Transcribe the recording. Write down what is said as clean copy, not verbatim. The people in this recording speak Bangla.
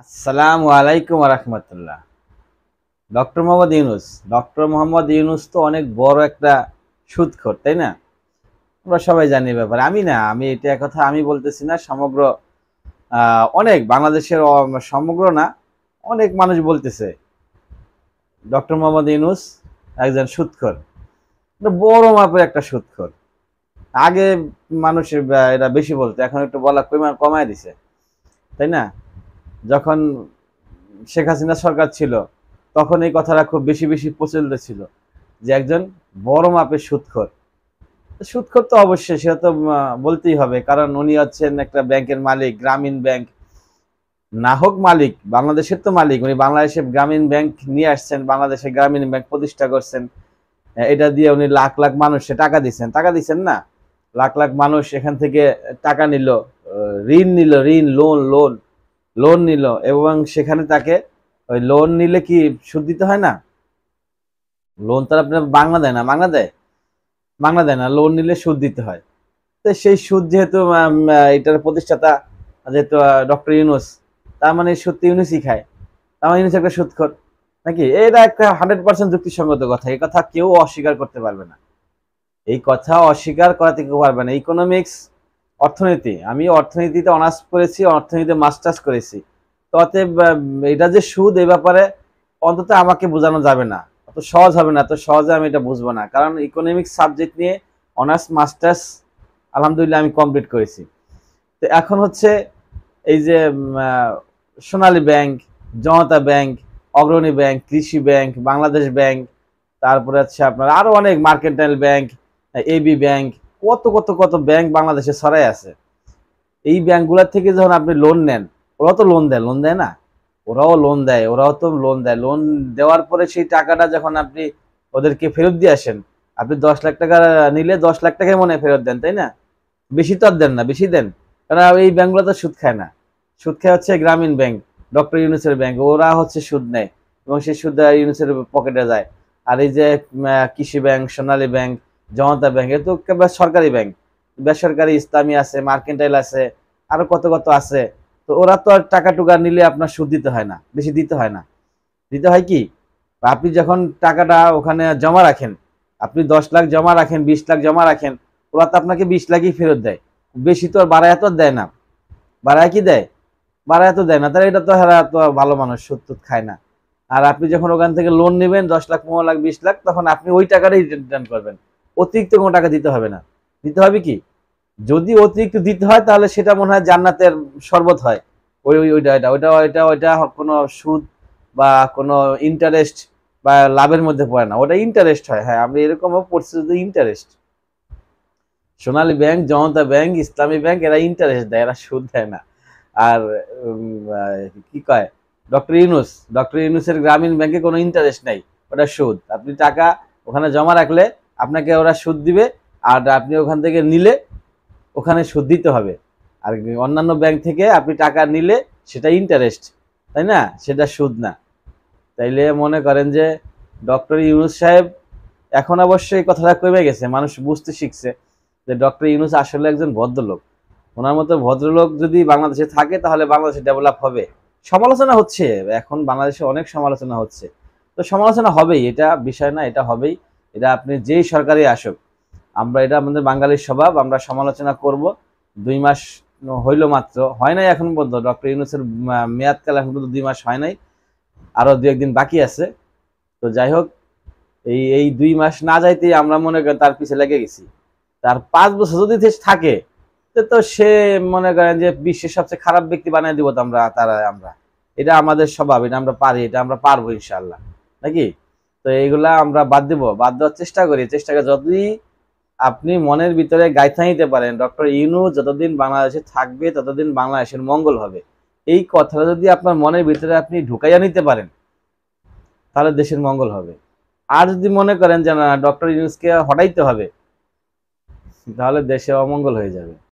আসসালামু আলাইকুম রহমতুল্লাহ। ডক্টর মোহাম্মদ ইউনুস তো অনেক বড় একটা সুদখোর, তাই না? আমরা সবাই জানি এ ব্যাপারে। আমি এটা কথা আমি বলতেছি না, সমগ্র অনেক বাংলাদেশের সমগ্র না, অনেক মানুষ বলতেছে ডক্টর মোহাম্মদ ইউনুস একজন সুদখোর, বড় মাপের একটা সুদখোর। আগে মানুষের এটা বেশি বলতো, এখন একটু বলা কমায় দিছে, তাই না? যখন শেখ হাসিনা সরকার ছিল তখন এই কথাটা খুব বেশি বেশি প্রচলিত ছিল যে একজন বড় মাপের সুদখোর। সুদখোর তো অবশ্যই, সেটা তো বলতেই হবে, কারণ উনি হচ্ছেন একটা ব্যাংকের মালিক, গ্রামীণ ব্যাংক। না হোক মালিক, বাংলাদেশের তো মালিক উনি। বাংলাদেশে গ্রামীণ ব্যাংক নিয়ে আসছেন, বাংলাদেশে গ্রামীণ ব্যাংক প্রতিষ্ঠা করছেন। এটা দিয়ে উনি লাখ লাখ মানুষকে টাকা দিচ্ছেন না, লাখ লাখ মানুষ এখান থেকে টাকা নিল, ঋণ নিল, লোন নিল, এবং সেখানে তাকে ওই লোন নিলে কি সুদ দিতে হয় না? লোন তো আপনার বাংলা দেয় না, বাংলা দেয় না, লোন নিলে সুদ দিতে হয়। তো সেই সুদ যেহেতু এটার প্রতিষ্ঠাতা যেহেতু ডক্টর ইউনুস, তার মানে সুদ তো ইউনুসই খায়, তার মানে ইউনুস একটা সুদখোর নাকি? এটা একটা 100% যুক্তিসঙ্গত কথা, এই কথা কেউ অস্বীকার করতে পারবে না, এই কথা অস্বীকার করাতে কেউ পারবে না। ইকোনমিক্স, অর্থনীতি, আমি অর্থনীতিতে অনার্স করেছি, অর্থনীতিতে মাস্টার্স করেছি। তো অতএব এটা যে সুদ, এই ব্যাপারে অন্তত আমাকে বোঝানো যাবে না, অত সহজ হবে না, এত সহজে আমি এটা বুঝবো না, কারণ ইকোনমিক্স সাবজেক্ট নিয়ে অনার্স মাস্টার্স আলহামদুলিল্লাহ আমি কমপ্লিট করেছি। তো এখন হচ্ছে এই যে সোনালী ব্যাংক, জনতা ব্যাংক, অগ্রণী ব্যাংক, কৃষি ব্যাংক, বাংলাদেশ ব্যাংক, তারপরে হচ্ছে আপনার আরো অনেক, মার্কেন্টাইল ব্যাংক, এবি ব্যাংক, কত কত কত ব্যাংক বাংলাদেশে ছড়াই আছে। এই ব্যাংকগুলোর থেকে যখন আপনি লোন নেন, ওরাও তো লোন দেয় না? ওরাও তো লোন দেয়। লোন দেওয়ার পরে সেই টাকাটা যখন আপনি ওদেরকে ফেরত দিয়ে আসেন, আপনি 10 লাখ টাকা নিলে 10 লাখ টাকাই মনে হয় ফেরত দেন, তাই না? বেশি তো আর দেন না, বেশি দেন, কারণ এই ব্যাংকগুলো তো সুদ খায় না। সুদ খায় হচ্ছে গ্রামীণ ব্যাংক, ডক্টর ইউনুসের ব্যাংক, ওরা হচ্ছে সুদ নেয় এবং সেই সুদ ইউনুসের পকেটে যায়। আর এই যে কৃষি ব্যাংক, সোনালী ব্যাংক, জনতা ব্যাংক, এ তো একেবারে সরকারি ব্যাংক। বেসরকারি ইসলামী আছে, মার্কেন্টাইল আছে, আরো কত কত আছে। তো ওরা তো আর টাকা টুকা নিলে আপনার সুদ দিতে হয় না, বেশি দিতে হয় না। দিতে হয় কি, আপনি যখন টাকাটা ওখানে জমা রাখেন, আপনি 10 লাখ জমা রাখেন, 20 লাখ জমা রাখেন, ওরা তো আপনাকে 20 লাখই ফেরত দেয়। বেশি তো আর বাড়ায় তো দেয় না। বাড়ায় কি দেয়? বাড়ায় তো দেয় না। তাহলে এটা তো হারা তো ভালো মানুষ, সুদ টুদ খায় না। আর আপনি যখন ওখান থেকে লোন নেবেন 10 লাখ, 15 লাখ, 20 লাখ, তখন আপনি ওই টাকাটাই রিটার্ন করবেন, অতিরিক্ত কোনো টাকা দিতে হবে না। দিতে হবে কি, যদি অতিরিক্ত দিতে হয় তাহলে সেটা মনে হয় জান্নাতের শরবত হয়। ওইটা কোনো সুদ বা কোনো ইন্টারেস্ট বা লাভের মধ্যে পড়ে না, ওটা ইন্টারেস্ট হয়। হ্যাঁ, আমি এরকমও পড়ছি যে ইন্টারেস্ট। সোনালী ব্যাংক, জনতা ব্যাংক, ইসলামী ব্যাংক, এরা ইন্টারেস্ট দেয়, এরা সুদ দেয় না। আর কি কয়, ডক্টর ইউনুসের গ্রামীণ ব্যাংকে কোনো ইন্টারেস্ট নাই, ওটা সুদ। আপনি টাকা ওখানে জমা রাখলে আপনাকে ওরা সুদ দিবে, আর আপনি ওখান থেকে নিলে ওখানে সুদ দিতে হবে। আর অন্যান্য ব্যাংক থেকে আপনি টাকা নিলে সেটা ইন্টারেস্ট, তাই না? সেটা সুদ না। তাইলে মনে করেন যে ডক্টর ইউনুস সাহেব, এখন অবশ্যই কথাটা কমে গেছে, মানুষ বুঝতে শিখছে যে ডক্টর ইউনুস আসলে একজন ভদ্রলোক। ওনার মতো ভদ্রলোক যদি বাংলাদেশে থাকে তাহলে বাংলাদেশে ডেভেলপ হবে। সমালোচনা হচ্ছে, এখন বাংলাদেশে অনেক সমালোচনা হচ্ছে, তো সমালোচনা হবেই, এটা বিষয় না, এটা হবেই। এটা আপনি যেই সরকারই আসুক, আমরা, এটা আমাদের বাঙালির স্বভাব, আমরা সমালোচনা করব। 2 মাস হইল মাত্র, হয় নাই এখন পর্যন্ত, ডক্টর ইউনুসের মেয়াদকাল এখন পর্যন্ত 2 মাস হয় নাই, আরো 2-1 দিন বাকি আছে। তো যাই হোক, এই এই 2 মাস না যাইতেই আমরা মনে করেন তার পিছে লেগে গেছি। তার 5 বছর যদি দেশ থাকে, তো সে মনে করেন যে বিশ্বের সবচেয়ে খারাপ ব্যক্তি বানিয়ে দিব তো আমরা। এটা আমাদের স্বভাব, এটা আমরা পারি, এটা আমরা পারবো ইনশাল্লাহ, নাকি? তো এইগুলা আমরা বাদ দেওয়ার চেষ্টা করি, যদি আপনি মনের ভিতরে গাইথা নিতে পারেন ডক্টর ইউনূস যতদিন বাংলাদেশে থাকবে ততদিন বাংলাদেশের মঙ্গল হবে, এই কথাটা যদি আপনার মনের ভিতরে আপনি ঢুকাইয়া নিতে পারেন, তাহলে দেশের মঙ্গল হবে। আর যদি মনে করেন যে না, ডক্টর ইউনূসকে হটাইতে হবে, তাহলে দেশে অমঙ্গল হয়ে যাবে।